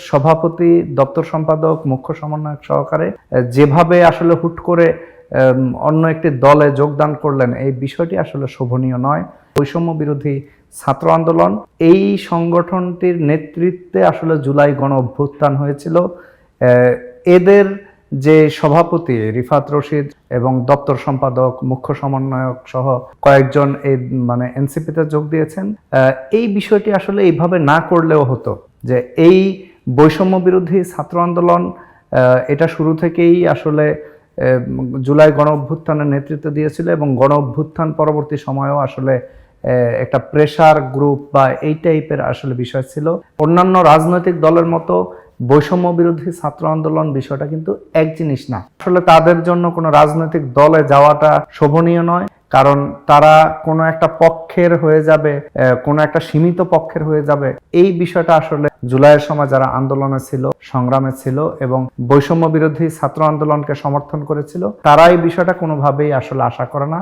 সভাপতি, দপ্তর সম্পাদক, মুখ্য সমন্বয়ক সহকারে যেভাবে আসলে হুট করে অন্য একটি দলে যোগদান করলেন, এই বিষয়টি আসলে শোভনীয় নয়। বৈষম্য বিরোধী ছাত্র আন্দোলন, এই সংগঠনটির নেতৃত্বে আসলে জুলাই গণ অভ্যুত্থান হয়েছিল। এদের যে সভাপতি রিফাত রশিদ এবং দপ্তর সম্পাদক, মুখ্য সমন্বয়ক সহ কয়েকজন এই এনসিপিতে যোগ দিয়েছেন। এই বিষয়টি আসলে এইভাবে না করলেও হতো, যে এই বৈষম্য বিরোধী ছাত্র আন্দোলন এটা শুরু থেকেই আসলে জুলাই গণ অভ্যুত্থানের নেতৃত্ব দিয়েছিল এবং গণ অভ্যুত্থান পরবর্তী সময়েও আসলে একটা প্রেসার গ্রুপ বা এই টাইপের আসলে বিষয় ছিল। অন্যান্য রাজনৈতিক দলের মতো বৈষম্য বিরোধী ছাত্র আন্দোলন বিষয়টা কিন্তু এক জিনিস না। আসলে তাদের জন্য কোনো রাজনৈতিক দলে যাওয়াটা শোভনীয় নয়, কারণ তারা কোনো একটা পক্ষের হয়ে যাবে, কোনো একটা সীমিত পক্ষের হয়ে যাবে। এই বিষয়টা আসলে জুলাইয়ের সময় যারা আন্দোলনে ছিল, সংগ্রামে ছিল এবং বৈষম্য বিরোধী ছাত্র আন্দোলনকে সমর্থন করেছিল, তারা এই বিষয়টা কোনোভাবেই আসলে আশা করে না।